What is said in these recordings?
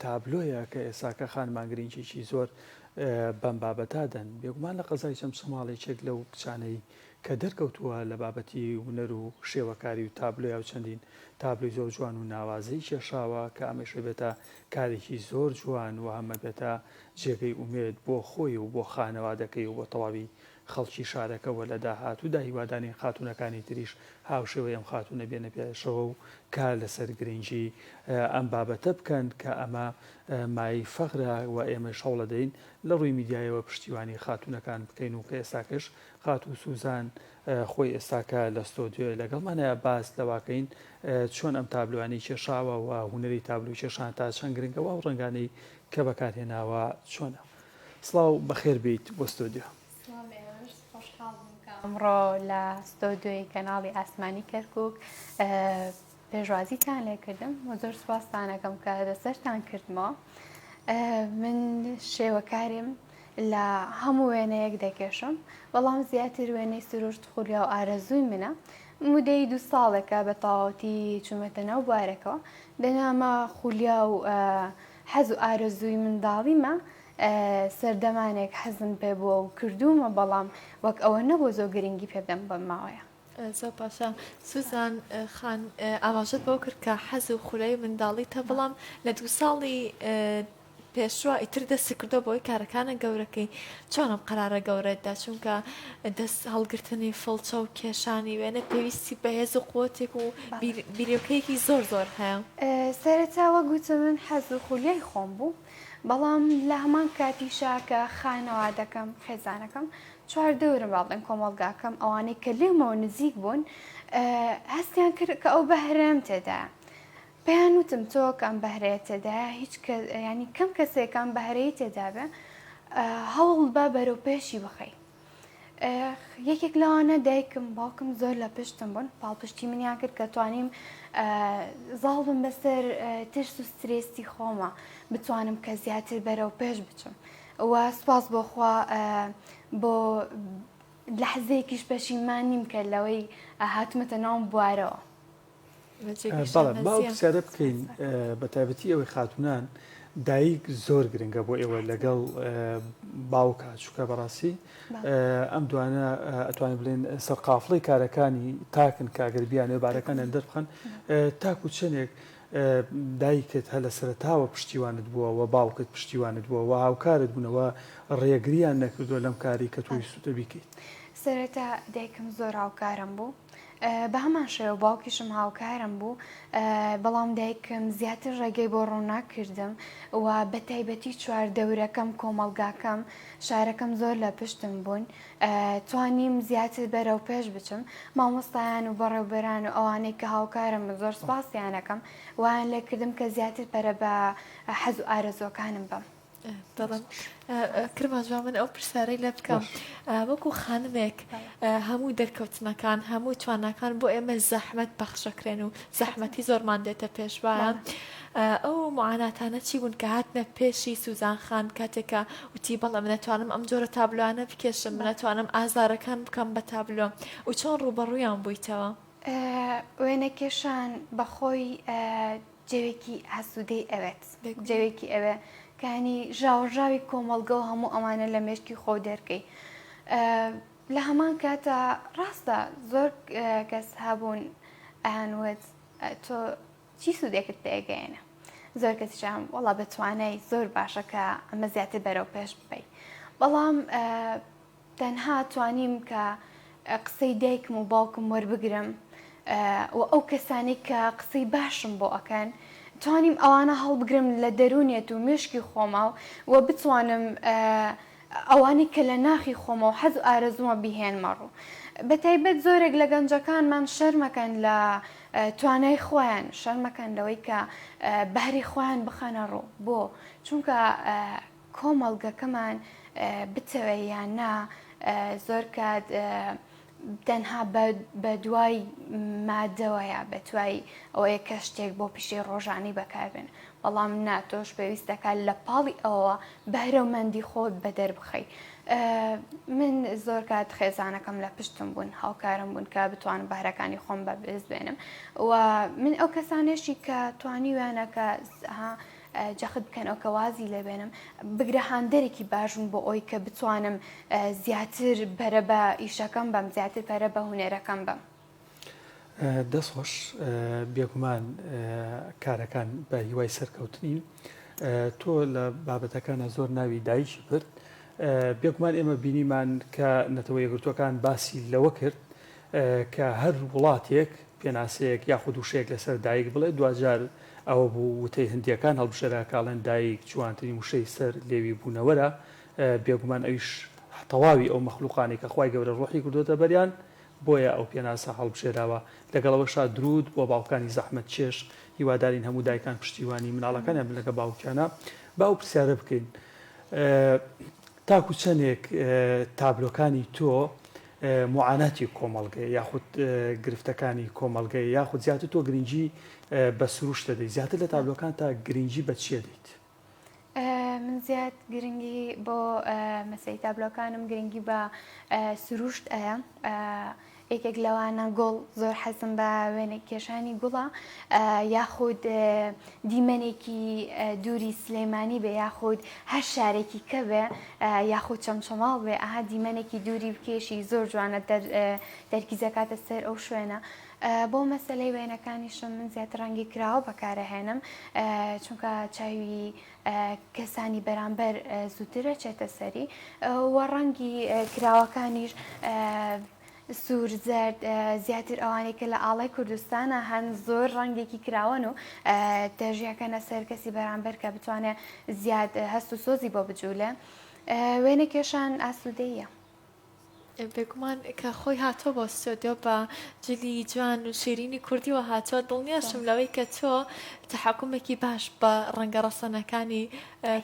تابلۆیە کە ئێساکە خانمان گرنگێکی زۆر بەم بابەتادەن بێگومان لە قەزای چەم سەماڵێکێک لەو کچانەی کە دەرکەوتووە لە بابەتی هونەر و شێوەکاری و تابلۆیا و چەندین تابلۆی زۆر جوان و ناوازەی کێشاوە کە ئەمەشە بێتە کارێکی زۆر جوان و هەمە بێتە جێگەی ئومێد بۆ خۆی و بۆ خانەوادەکەی و بۆ تەواوی خەڵکی شارەکەەوە لە داهاتوودا هیوادانی خاتونەکانی تریش هاوشێوەی ئەم خاتونە بێنە پێشەوە و کار لەسەر گرنگی ئەم بابەتە بکەن کە ئەمە مای فەخرە و ئێمە شەڵ دەین لە ڕووی میدیایەوە پشتیوانی خاتونەکان بکەین و کە ئێستاکەش خات و سوزان خۆی ئێستاکە لە ستۆدیۆی لەگەڵمانەیە باس لەواکەین چۆن ئەم تابلوانی کێشاوە و هوەری تابلو کێشان تا چەند گرنگەوە و ڕنگانەی کە بەکارهێناوە چۆنە. سڵاو بەخێر بیت بۆ ستۆدیۆ. ئەمڕۆ لە ستۆدیۆی کەناڵی ئاسمانی کەرکووک پێشوازیتان لێکردم و زۆر سوپاستانەکەم کە دەسەرتان کردمەوە. من شێوەکاریم لە هەموو وێنەیەک دەکێشم، بەڵام زیاتر وێنەی سروشت خولیا و ئارەزووی منە. مودەی 2 ساڵێکە بە تەواوەتی چوومەتە ناو بوارەکەەوە دەنامە خولیا و حەز و ئارەزووی منداڵیمە سەردەمانێک حەزم پێ بووە و کردومە، بەڵام وەک ئەوە نەبوو زۆر گرنگی پێدەم بەم ماوەیە. زۆر باشە سوزان خان ئاماژەت بۆ کرد کە حەز و خولەی منداڵیتە، بەڵام لە 2 ساڵی پێشوە ئیتر دەستی کردو بۆی کارەکانە گەورەکەی. چۆنم قەرارە گەورەتدا چونکە دەست هەڵگرتنی فڵچە و کێشانی وێنە پێویستی بەهێز و قوتێک و بیرۆکەیەکی زۆر هەیە. سەرەتاوە گوتە من حەز و خولیای خۆم بوو، بەڵام لە هەمان کاتیشا کە خانەوادەکەم خێزانەکەم چواردەورم باڵێن کۆمەڵگاکەم ئەوانەی کە لێمەوە نزیک بوون هەستیان کرد کە ئەو بەهرەم تێدایە. پێیان وتم تۆ کەم بەهرەیە تێدایە هیچ ینی کەم کەسێکم بەهرەی تێدابێ هەوڵ بە بەرەو پێشی بخەی. یەکێک لەوانە دایکم باوکم زۆر لە پشتم بوون، پاڵپشتی منیان کرد کە توانیم زاڵبم بەسەر ترس و سترێسی خۆمە بتوانم کە زیاتر بەرەو پێش بچم و سوپاس بۆخوا بۆ لەحزەیەکیش پەشیمان نیم کە لەوەی هاتمەتە ناوم بوارەوە. بەڵێ باوک سیادە بکەین بە تایبەتی ئەوەی خاتونان دایک زۆر گرنگە بۆ ئێوە لەگەڵ باوکە چووکە بەڕاستی ئەم دوانە ئەتوانین بڵێن سەرقافڵی کارەکانی تاکن کاگەربیانێ بارەکانیان دەربخەن تاکو چەندێک دایکت هە لە سەرتاوە پشتیوانت بووە و باوکت پشتیوانت بووە و هاوکارت بوونەوە ڕێگریان نەکردووە لەم کاری کە توی سوتە بیکەیت. سەرەتا دایکم زۆر هاوکارم بوو، بە هەمان شێوە باوکیشم هاوکارم بوو، بەڵام دایکم زیاتر ڕێگەی بۆ ڕووناکردم و بە تایبەتی چواردەورەکەم کۆمەڵگاکەم شارەکەم زۆر لە پشتم بوون، توانیم زیاتر بەرەو پێش بچم. مامۆستایان و بەڕێوبەران و ئەوانەی کە هاوکارم زۆر سوپاسیانەکەم ویان لێکردم کە زیاتر پەرە بە حەز و ئارەزوەکانم بم. دەڵم کرماژوا من ئەو پرسیارەی لە بکەم وەکو خانمێک هەموو دەرکەوتنەکان هەموو توانەکان بۆ ئێمە زەحمەت بەخشەکرێن و زەحمەتی زۆرمان دێتە پێشوایە. ئەو معاناتانە چی بوون کە هاتنە پێشی سوزان خان کاتێکە وتی بەڵێ من نەتوانم ئەم جۆرە تابلوانە بکێشم، من نەتوانم ئازارەکان بکەم بە تابلۆ و چۆن ڕوبەڕوویان بوویتەوە؟ وێنەکێشان بەخۆی جێوێکی ئاسوودەی ئەوێت، جێوێکی ئەوێ کانی ژاوەژاوی کۆمەڵگە و هەموو ئەوانە لە مێشکی خۆ دەرکەی. لە هەمان کاتە ڕاستە زۆر کەس هەبوون ئەیانوت تۆ چی سوودێکت پێگەیەنە، زۆر کەسیشان وەڵا بەتوانای زۆر باشە کە ئەمە زیاتر بەرەو پێش ببەی، بەڵام تەنها توانیم کە قسەی دایکم و باوکم وەربگرم و ئەو کەسانی کە قسەی باشم بۆ ئەکەن توانیم ئەوانە هەڵبگرم لە دەرونێت و مشکی خۆمە و بتوانم ئەوانی کە لە ناخی خۆمە و حەز و ئارەزومە بیهێنمە ڕوو. بە تایبەت زۆرێک لە گەنجەکانمان شەرمەکەن لە توانای خۆیان، شەرمەکەن لەوەی کە بەهری خۆیان بخەنە ڕوو بۆ چونکە کۆمەڵگەکەمان بتەوە یان نا زۆر کات تەنها بە دوای مادەوەیە بە دوای ئەوەیە کە شتێک بۆ پیشەی ڕۆژانی بەکاربێن، بەڵام ناتۆش پێویستەکە لە پاڵی ئەوە بەهرەومەندی خۆت بەدەر بخەی. من زۆر کات خێزانەکەم لە پشتم بوون، هاوکارم بوون کە بتوانم بەهرەکانی خۆم بەبێز بێنم و من ئەو کەسانێشی کە توانیویانە کە جەخت بکەن ئەو کە وازی لێبێنم بگرەهاندەرێکی باشم بۆ ئەوی کە بتوانم زیاتر پەرە بە ئیشەکەم بەم زیاتر پەرە بە هونێرەکەم بم. دەستخۆش بێگومان کارەکان بە هیوای سەرکەوتنی تۆ لە بابەتەکانە زۆر ناوی دایکی برد بێگومان ئێمە بینیمان کە نەتەوە یەکگرتوەکان باسی لەوە کرد کە هەر وڵاتێک پێناسەیەک یاخود وشەیەک لەسەر دایک بڵێ دوجار ئەوە بوو وتەی هەندیەکان هەڵبژێرا کاڵێن دایک جوانترین وشەی سەر لێوی بوونەوەرە بێگومان ئەویش تەواوی ئەو مەخلوقانی کە خوای گەورە ڕۆحی کردوتە بەریان بۆیە ئەو پێناسە هەڵبژێراوە لەگەڵەوەشا درود بۆ باوکانی زەحمەت چێش هیوادارین هەموو دایکان پشتیوانی مناڵەکانیان لەگە باوکیانە باو پرسیارە بکەین تاکو چەندێک تابلۆکانی تۆ معاناتی کۆمەڵگەی یاخود گرفتەکانی کۆمەڵگەی یاخود زیاتر تۆ گرنگی بە سروش دەدەیت زیاتر لە تابلۆکان تا گرنگی بە چیە دەیت؟ من زیاد گرنگی بۆ مەسەی تابلۆکانم گرنگی بە سروشت ئەیە یەکێک لەوانە گوڵ زۆر حەزم بە وێنێک کێشانی گوڵە یاخود دیمەنێکی دووری سلەیمانی بێ یاخود هەر شارێکی کە بێ یاخود چەمچەماڵ بێ ئاها دیمەنێکی دووری بکێشی زۆر جوانە دەرکیزەکاتە سەر ئەو شوێنە. بۆ مەسلەی وێنەکانیشم من زیاتر ڕەنگی کراوە بەکارەهێنم چونکە چاوی کەسانی بەرامبەر زووترە چێتە سەری و ڕەنگی کراوەکانیش سوور زەرد زیاتر ئەوانێک کە لە ئاڵای کوردستانە هەن زۆر ڕەنگێکی کراوەن و دەژیەکەنە سەر کەسی بەرامبەر کە بتوانێت زیاد هەست و سۆزی بۆ بجوولێ وێنە کێشان ئاسوودەیە. بێگومان کە خۆی هاتۆ بۆ ستۆدیۆ بە جلی جوان و شیرینی کوردیوە هاتووە دڵنیاشم لەوەی کە تۆ تەحکومێکی باش بە ڕەنگە ڕەسەنەکانی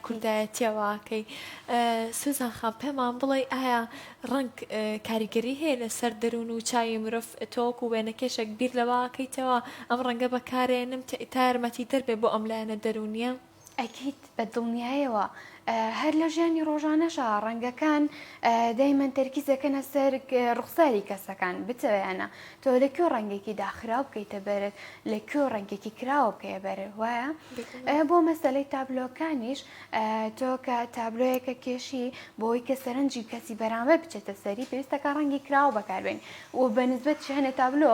کوردایەتیەوەکەی. سوزان خان پێمان بڵێ ئایا ڕەنگ کاریگەری هەیە لەسەر دەروون و چاوی مرۆڤ تۆک و وێنەکێشێک بیر لەوەکەیتەوە ئەم ڕەنگە بەکارێنم تا یارمەتی دەربێ بۆ ئەم لایەنە دەرونیە؟ ئەکید بە دڵنیایەوە هەر لە ژیانی ڕۆژانەشە ڕەنگەکان دایمەن تەرکیزەکەنە سەر ڕوخساری کەسەکان بتەوێنە تۆ لە کێ ڕەنگێکی داخراو بکەیتە بەرت لە کێ ڕەنگێکی کراوە بکەیە بەرت وایە بۆ مەسەلەی تابلۆکانیش تۆ کە تابلۆیەکە کێشی بۆی کە سەرنجی کەسی بەرامبەر بچێتە سەری پێویستەکە ڕەنگی کراوە بەکاربێن و بەنسبەت هەنێ تابلۆ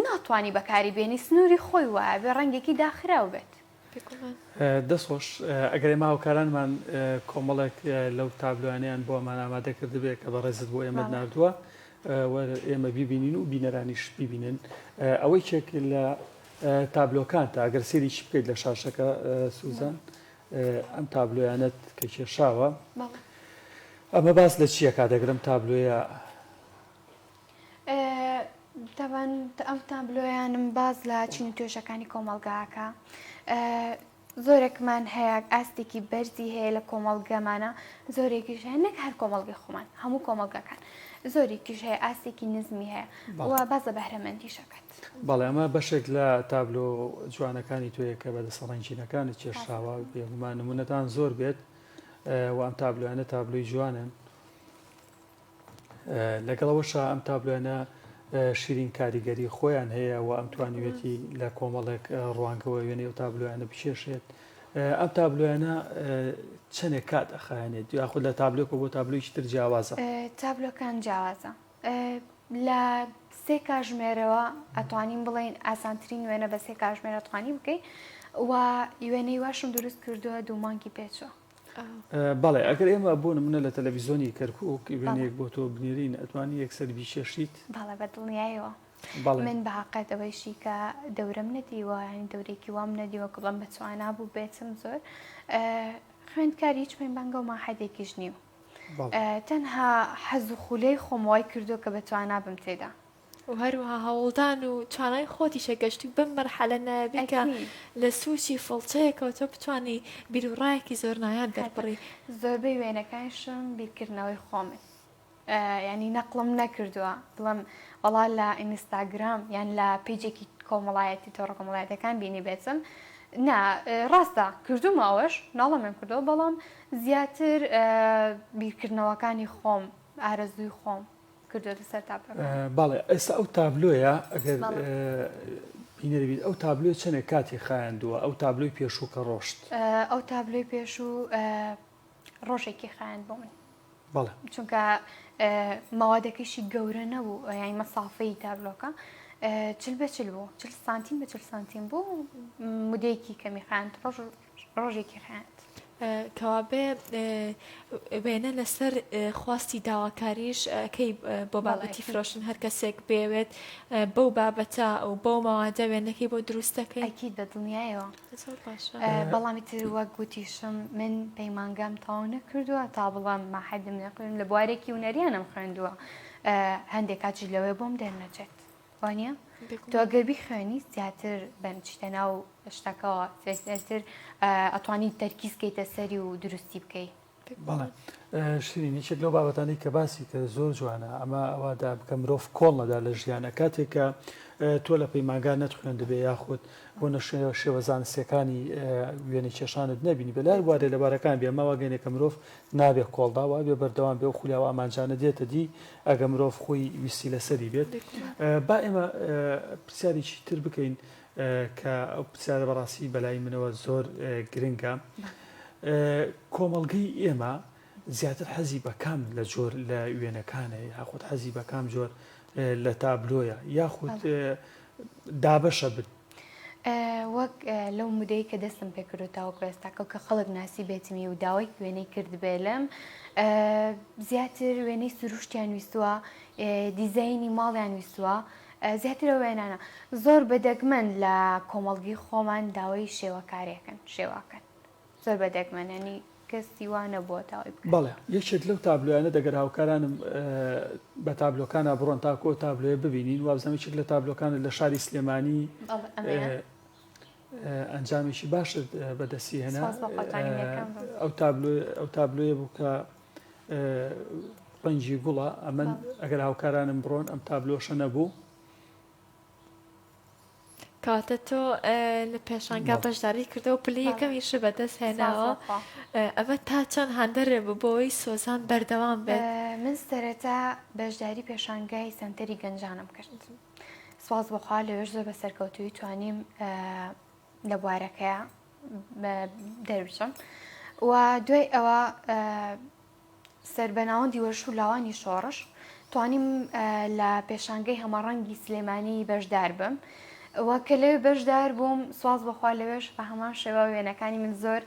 ناتوانانی بەکاری بێنی سنووری خۆی وایە بێ ڕەنگێکی داخراو بێت. دەستخۆش ئەگەر ئێمە هاوکارانمان کۆمەڵێک لەو تابلوانیان بۆ ئەمان ئامادە کردبێت کە بە ڕێزت بۆ ئێمە نردووە ئێمە بیبینین و بینەرانیش ببینن ئەوەی چێک لە تابلۆکان تا ئەگەر سێری چی بکەیت لە شاشەکە سوزان ئەم تابلۆیانت کە کێشاوە ئەمە باس لە چییە کاتەگرم تابلۆیە؟ تاوان ئەم تابلۆیانم باز لە چین و توێژەکانی کۆمەڵگاکە زۆرێکمان هەیە ئاستێکی بەرزی هەیە لە کۆمەڵگەمانە زۆرێکیش هەیە نەک هەر کۆمەڵگەی خۆمان هەموو کۆمەڵگەکان زۆرێکیش هەیە ئاستێکی نزمی هەیە و بازە بەهرەمەندی شەکەت. بەڵێ ئەمە بەشێک لە تابلۆ جوانەکانی توەیە کە بەدەسەڵەنجینەکانی کێشاوە بێگومان نمونەتان زۆر بێت و ئەم تابلوانە تابلۆی جوانن لەگەڵەوەشە ئەم تابلوانە شیرین کاریگەری خۆیان هەیە و ئەم توانیوێتی لە کۆمەڵێک ڕوانگەوە وێنەی و تابلویانە بچێشێت ئەم تابلویانە چەندێک کات ئەخایەنێت یاخود لە تابلۆکە بۆ تابلۆیکی تر جیاوازە؟ تابلۆکان جیاوازە لە سێ کاژمێرەوە ئەتوانین بڵێن ئاسانترین وێنە بە سێ کاژمێرە توانی بکەیت و وێنەی واشم دروست کردووە 2 مانگی پێچوە. بەڵێ ئەگەر ئێمە بۆ نمونە لە تەلەڤیزۆنی کەرکووک وێنەیەک بۆ تۆ بنێرین ئەتوانی یەکسەر بیچێشیت؟ بەڵێ بە دڵنیایەوە من بە حەقەت ئەوەیشی کە دەورەم نەدیوە ینی دەورێکی وام نەدیوە کڵم بەتوانە بوو بێتم زۆر خوێندکاری هیچ پێم بەنگە و ماحەدێکیش نییە تەنها حەز و خولەی خۆمەوەی کردو کە بەتوانە بم تێدا و هەروەها هەوڵدان و توانای خۆتی شەگەشتی بم مەرحەلە نابێکە لە سووچی فڵچەیەکەوە تۆ بتوانانی بیرروڕایەکی زۆر نایان دەربڕی. زۆربەی وێنەکانشم بیرکردنەوەی خۆمن ینی نەقڵم نەکردووە بڵم وەڵا لە ئینستاگرام یان لە پیجێکی کۆمەڵایەتی تۆڕە کۆمەڵایەتەکان بینی بێتم نا ڕاستە کردومەوەش ناڵەمێن کردەوە بەڵام زیاتر بیرکردنەوەکانی خۆم ئارەزوی خۆم کردو لەسەر تابلۆ. بەڵێ ئێستا ئەو تابلۆیە ئەگەر بینەری ئەو تابلوێ چەندێک کاتی خایاندووە ئەو تابلوی پێشوو کە ڕۆشت ئەو تابلوی پێشوو ڕۆژێکی خایاند بۆ من بەڵێ چونکە مەوادەکەیشی گەورە نەبوو یانی مەسافەی تابلۆکە چل بە چل بوو 40 سانتیم بە 40 سانتیم بوو مودەیەکی کەمی خایاند ڕۆژێکی خایاند کەوابێ وێنە لەسەر خواستی داواکاریش کەی بۆ بابەتی فرۆشن هەر کەسێک بێوێت بەو بابەتە و بۆ مەوادە وێنەکەی بۆ دروستەکەی ئەکید بە دڵنیایەوە باشە بەڵامی تر وەک گوتیشم من پەیمانگام تاو نەکردووە تا بڵام ماحەدم نەکردم لە بوارێکی هونەریانم خوێندووە هەندێک کاتی لەوێ بۆم دەرنەچێت وانە تۆ ئەگەر خوێنی زیاتر بەنچتە ناو شتەکەەوە زیاتر ئەتوانی تەرکیزکەیتە سەری و دروستی بکەیت بەڵێ شیرینی یەکێک لەو بابەتانی کە باسی کە زۆر جوانە ئەمە ئەوەدا بکە مرۆڤ کۆڵ نەدا لە ژیانە کاتێکە تۆ لە پەیمانگا نەتخوێن دەبێ یاخود بۆ شێوە زانستیەکانی وێنەی کێشانت نبینی بەلای وارێ لەبارەکان بێ ئەمە واگەینێکە مرۆڤ نابێت کۆڵداوە بێ بەردەوام بێ و خولیاوە ئامانجانە دێتە دی ئەگە مرۆڤ خۆی ویستی لەسەری بێت با ئێمە پرسیارێکی تر بکەین کە ئەو پرسیارە بەڕاستی بەلای منەوە زۆر گرنگە کۆمەڵگەی ئێمە زیاتر حەزی بە کام لە جۆر لە وێنەکانە یاخود حەزی بە کام جۆر لە تابلۆیە یاخود دابەشە بن وەک لەو مودەی کە دەستم پێکردوتەوە کوێستاکە کە خەڵک ناسی بێتمی و داوای وێنەی کرد بێ لەم زیاتر وێنەی سروشتیان ویستووە دیزایانی ماڵیان ویستووە زیاترە وێنانە زۆر بەدەگمەن لە کۆمەڵگی خۆمان داوای شێوەکارێکن شێواکەن زۆر بەدەگمەنەنی کەسی وانە بۆ داوای بکەن بەڵێ یەکێک لەو تابلویانە دەگەر هاوکارانم بە تابلۆکانە بڕۆن تاکۆ تابلوێ ببینین وابزانێکێک لە تابلۆکانە لە شاری سلێمانی ئەنجامێکی باشت بەدەستی هێنا ئەو تابلوێ بوو کە ڕەنگی گوڵە ئەمن ئەگەر هاوکارانم بڕۆن ئەم تابلۆشە نەبوو کاتە تۆ لە پێشانگا بەشداری کردەوە پلی یەکەمیش بەدەست هێناوە ئەمە تا چەند هەندەرێ بۆی سۆزان بەردەوام بێت من سەرەتا بەشداری پێشانگای سنتەری گەنجانم کرد سواز بەخوا لەوێش زۆر بە سەرکەوتوی توانیم لە بوارەکەیە دەربچم و دوای ئەوە سەربەناوەندی وەرش و لاوانی شۆڕش توانیم لە پێشانگەی هەمەڕەنگی سلێمانی بەشدار بم وەکە لەوێ بەشدار بووم سواز بەخوا لەوێش بە هەمان شێوە وێنەکانی من زۆر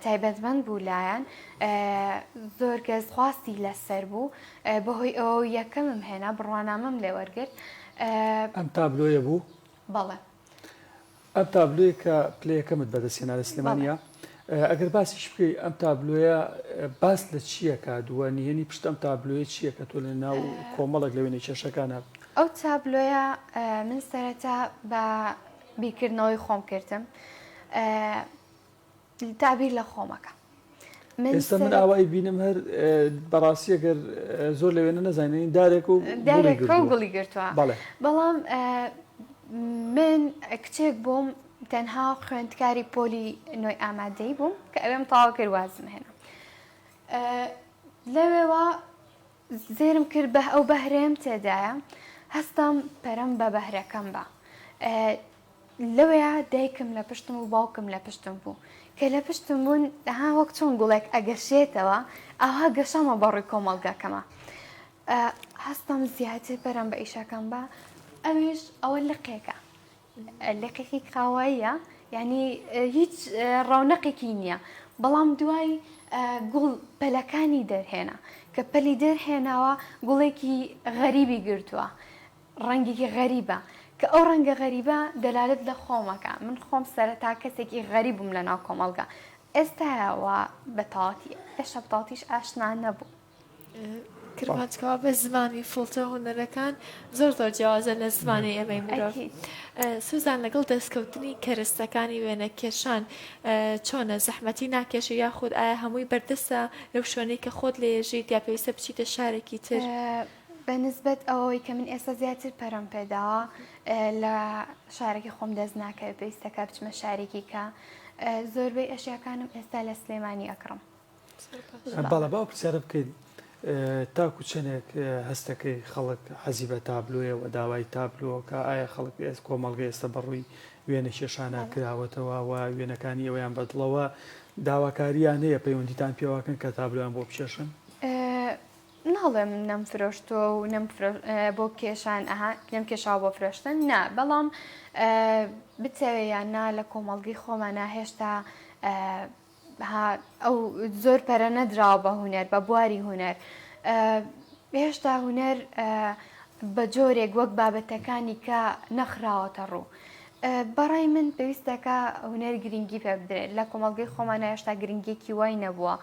تایبەتمەند بوو لایەن زۆر کەس خواستی لەسەر بوو بەهۆی ئەوە یەکەمم هێنا بڕوانامەم لێ وەرگرت ئەم تابلۆیە بوو بەڵێ ئەم تابلوێ کە پلەیەکەمت بەدەستێنا لە سلێمانیا ئەگەر باسیش بکەی ئەم تابلوۆیە باس لە چیەکە دووە نهێنی پشت ئەم تابلوێ چییە کە تۆ لە ناو کۆمەڵک لە وێنەی کێشەکانە ئەو تابلۆیە من سەرەتا بە بیرکردنەوەی خۆم کردم تابیر لە خۆمەکە ئێستا من ئاوای بینم هەر بەڕاستی ئەگەر زۆر لە وێنە نەزانین دارێک و گوڵی گرتووە بەڵام من کچێک بووم تەنها خوێندکاری پۆلی نوۆی ئامادەی بووم کە ئەوێم تاوا کرد وازم هێنا لەوێوە زێرم کرد بە ئەو بەهرەیەم تێدایە هەستم پەرەم بە بەهرەکەم بە لەوەیە دایکم لە پشتم و باوکم لە پشتم بوو کە لە پشتم بوون ها وەک چۆن گوڵێک ئەگەشێتەوە ئەوها گەشەمە بەڕووی کۆمەڵگەکەمە هەستم زیاتر پەرەم بە ئیشەکەم بە ئەوێش ئەوە لقێکە لقێکی قاواییە یعنی هیچ ڕاونەقێکی نییە بەڵام دوای گوڵ پەلەکانی دەرهێنا کە پەلی دەرهێناوە گوڵێکی غەریبی گرتووە ڕەنگێکی غەریبە کە ئەو ڕەنگە غەریبە دەلالت لە خۆمەکە من خۆم سەرەتا کەسێکی غەریب بووم لە ناو کۆمەڵگا ئێستاەوە بەتاڵاتی ئێشە بتاڵتیش ئاشنا نەبوو کردواتکەوە بە زمانی فڵتە هوەرەکان زۆر زۆر جیازە لە زمانی ئەمەی مرۆڤ سوزان لەگەڵ دەستکەوتنی کەرستەکانی وێنە کێشان چۆنە زەحمەتی ناکێشی یاخود ئایا هەمووی بەردەستە لەو شوێنەی کە خۆت لێژیت یا پێویستە بچیتە شارێکی تر بەنسبەت ئەوەی کە من ئێستا زیاتر پەرم پێداوە لە شارێکی خۆم دەست ناکەوێت پێویستەکە بچمە شارێکی کە زۆربەی ئەشیاکانم ئێستا لە سلێمانی ئەکڕم بەڵە باو پرسیارە بکەیت تاکو چەندێک هەستەکەی خەڵک حەزی بە تابلوێ و داوای تابلۆ کە ئایا خەڵک کۆمەڵگە ئێستا بەڕووی وێنە کێشانە کراوەتەوە و وێنەکانی ئەویان بەدڵەوە داواکاریان هەیە پەیوەندیتان پێواکەن کە تابلویان بۆ بچێشن؟ ناڵێم نەمفرۆشتووە و بۆ کێشان نەم کێشاوە بۆ فرۆشتن نا بەڵام بتەوێ یان نا لە کۆمەڵگەی خۆمانە هێشتا ئەو زۆر پەرە نەدراوە بە هونەر بە بواری هونەر هێشتا هونەر بە جۆرێک وەک بابەتەکانی کە نەخراوەتە ڕوو بەڕای من پێویستەکە هونەر گرنگی پێ بدرێت لە کۆمەڵگەی خۆمانە هێشتا گرنگێکی وای نەبووە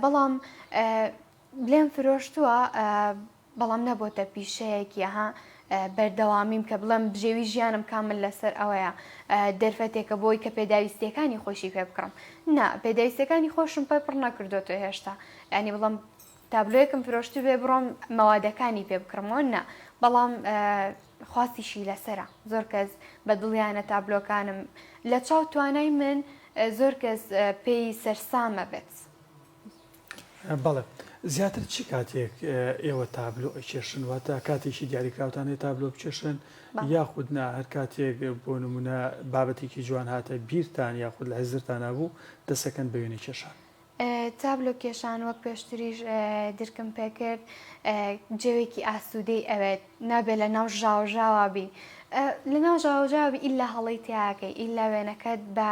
بەڵام لێم فرۆشتووە بەڵام نەبووتە پیشەیەکی بەردەوامیم کە بڵێم بژێوی ژیانم کامل لەسەر ئەوەیە دەرفەتێکە بۆی کە پێداویستەکانی خۆشی پێ بکڕم نا پێداویستەکانی خۆشم پێ پڕ نەکردوتە هێشتا ینی بڵام تابلۆیەکم فرۆشتی بێ بڕۆم مەوادەکانی پێ بکڕمەوە نا بەڵام خواستیشی لەسرە زۆر کەس بە دڵیانە تابلۆکانم لە چاو توانای من زۆر کەس پێی سەرسامە بێت. بەڵێ زیاتر چی کاتێک ئێوە تابلۆ ئەکێشن واتە کاتێکی دیاریکراوتانێت تابلۆ بکێشن یاخود نا هەر کاتێک بۆ نمونە بابەتێکی جوان هاتە بیرتان یاخود لە حەزرتان نبوو دەسەکەن بە وێنەی کێشان؟ تابلۆ کێشان وەک پێشتریش درکم پێکرد جێوێکی ئاسوودەی ئەوێت نابێت لە ناو ژاوژاوابی لە ناو ژاوژاوی ئیلا هەڵی تیاکەی ئیلا وێنەکەت بە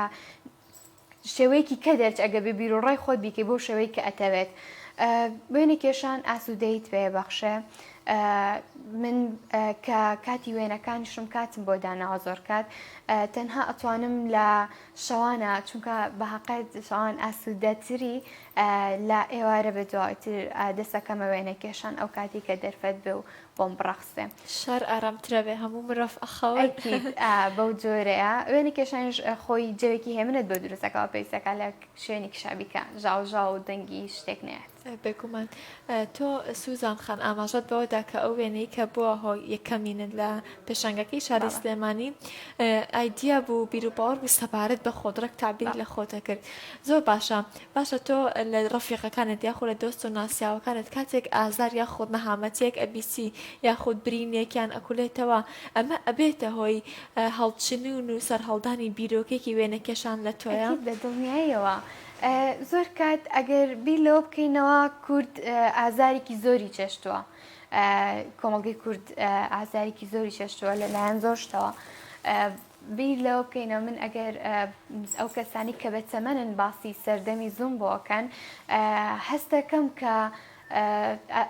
شێوەیەکی کە دەرچ ئەگە بە بیرۆڕای خۆت بیکەی بۆ شێوەی کە ئەتەوێت وێنە کێشان ئاسوودەیت پێ بەخشێ من کە کاتی وێنەکانیشم کاتم بۆ داناوە زۆر کات تەنها ئەتوانم لە شەوانە چونکە بە حەقیقەت شەوان ئاسوودەتری لە ئێوارە بە دوایتر دەسەکەمە وێنە کێشان ئەو کاتی کە دەرفەت بێ و بۆم بڕەخسێ شار ئارامترە بێ هەموو مرۆڤ ئەخەوە بەو جۆرەیە وێنە کێشانش خۆی جەوێکی هێمنت بۆ دروستەکەەوە پێویستەکە لە شوێنی شابیکە ژاوژاو و دەنگی شتێک نێت. بێگومان تۆ سوزان خان ئاماژەت بەوەدا کە ئەو وێنەی کە بووە هۆی یەکەمینت لە پێشانگەکەی شاری سلێمانی ئایدیا بوو بیر و باوەڕ بوو سەبارەت بە خۆدرەک تابیر لە خۆتە کرد زۆر باشە تۆ لە ڕەفیقەکانت یاخود لە دۆست و ناسیاوەکانت کاتێک ئازار یاخود نەهامەتێک ئەبیسی یاخود برینێکیان ئەکولێتەوە ئەمە ئەبێتە هۆی هەڵچنون و سەرهەڵدانی بیرۆکێکی وێنە کێشان لە تۆیە بە دڵنیاییەوە زۆر کات ئەگەر بیر لەوە بکەینەوە کورد ئازارێکی زۆری چێشتووە کۆمەڵگەی کورد ئازارێکی زۆری چێشتووە لەلایەن زۆر شتەوە بیر لەوە بکەینەوە من ئەگەر ئەو کەسانی کە بە تەمەنن باسی سەردەمی زوم بۆکەن هەستەکەم کە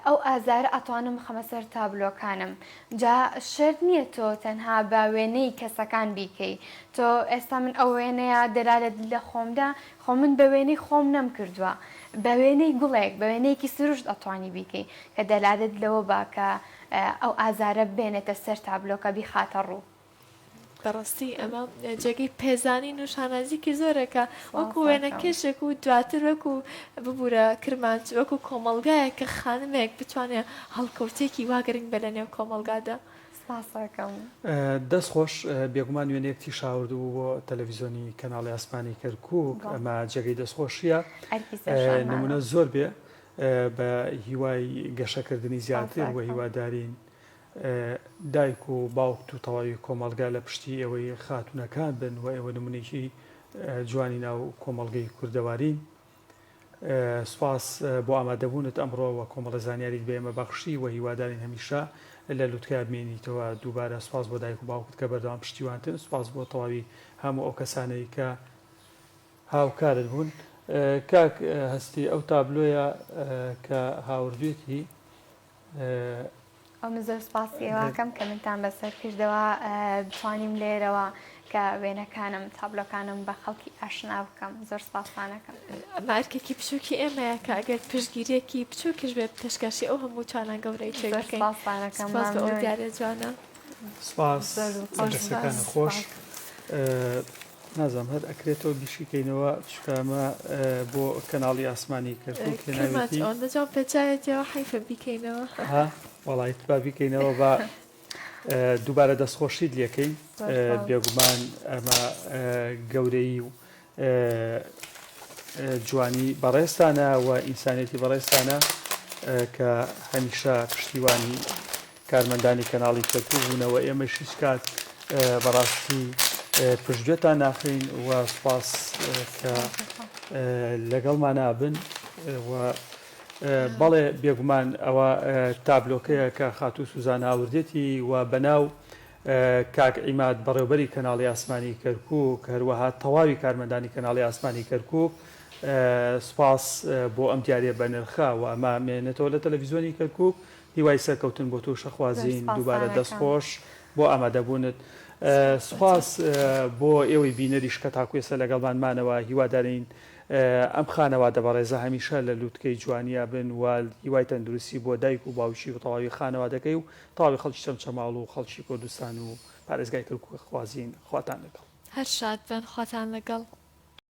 ئەو ئازارە ئەتوانم خەمە سەر تابلۆکانم جا شەرت نییە تۆ تەنها بە وێنەی کەسەکان بیکەی تۆ ئێستا من ئەو وێنەیە دەرالت لە خۆمدا خۆ من بە وێنەی خۆم نەم کردووە بە وێنەی گوڵێک بە وێنەیەکی سروشت ئەتوانی بیکەی کە دەلادت لەوە باکە ئەو ئازارە بێنێتە سەر تابلۆکە بیخاتە ڕوو. بەڕاستی ئەمە جێگەی پێزانی و شانازیکی زۆرەکە وەکو وێنە کێشێک و دواتر وەکو ببوورە کرمانچ وەکو کۆمەڵگایە کە خانمێک بتوانێت هەڵکەوتێکی واگرنگ بە لە نێو کۆمەڵگادا. دەست خۆش بێگومان وێنەیەکتی شاوردبوو بۆ تەلەڤیزۆنی کەناڵی ئاسمانی کەرکووک ئەمە جێگەی دەستخۆشیە نمونە زۆر بێ بە هیوای گەشەکردنی زیاتر و هیوادارین دایک و باوک و تەواوی کۆمەڵگا لە پشتی ئەوەی خاتونەکان بن و ئێوە نمونێکی جوانی ناو کۆمەڵگەی کوردەوارین. سوپاس بۆ ئامادەبوونت ئەمڕۆ و کۆمەڵە زانیاریت بە ئێمە بەخشی و هیوادارین هەمیشە لە لوتکە بمێنیتەوە دووبارە. سوپاس بۆ دایک و باوکت کە بەردەوام پشتیوانتن. سوپاس بۆ تەواوی هەموو ئەو کەسانەی کە هاوکارت بوون. کاک هەستی ئەو تابلۆیە کە هاوردوێتی ئەو زۆر سپاسیێواکەم کە منتان بەسەر کردەوە بتوانیم لێرەوە کە وێنەکانم تابلۆکانم بە خەڵکی ئاشنا بکەم. زۆر سپاسانەکەم. مارکێکی بچووکی ئێمەیە کە ئەگەر پشتگیریەکی بچووکیش بێ پێشکەشی ئەو هەموو چانە گەورەی سپاسانەکەم بە دیارە جوانە. سپاس دەستەکان خۆش. نازام هەر ئەکرێتەوە بیشیکەینەوە چکامە بۆ کەناڵی ئاسمانی کەرکووک ئەوەندەجان پێچایەتەوە حیفە بیکەینەوە وەڵایت با بیکەینەوە بە دووبارە دەستخۆشیت لێکەین. بێگومان ئەمە گەورەی و جوانی بەڕێستانە و ئینسانێتی بەڕێستانە کە هەمیشە پشتیوانی کارمەندانی کەناڵی کەرکوو بوونەوە ئێمەشیش کات بەڕاستی پشتگوێتان ناخین و سپاس کە لەگەڵمان نابن و بەڵێ بێگومان ئەوە تابلۆکەیە کە خاتوو سوزان ئاوردێتی و بەناو کاک عیماد بەڕێوبەری کەناڵی ئاسمانی کەرکووک هەروەها تەواوی کارمەندانی کەناڵی ئاسمانی کەرکووک سپاس بۆ ئەم دیارە بەنرخە و ئەمە مێنێتەوە لە تەلەڤیزیۆنی کەرکووک هیوای سەرکەوتن بۆ تووشە خوازین دووبارە دەستخۆش بۆ ئامادەبوونت سپاس بۆ ئێوەی بینەریش کە تاکوێسە لەگەڵمانمانەوە هیوادارین ئەم خانەوادە بەڕێزە هەمیشە لە لووتکەی جوانیا بن و هیوای تەندروستی بۆ دایک و باوکی و تەواوی خانەوادەکەی و تەواوی خەڵکی چەمچەماڵ و خەڵکی کوردستان و پارێزگای کەرکووک خوازین خواتان لەگەڵ هەر شاد بن خواتان لەگەڵ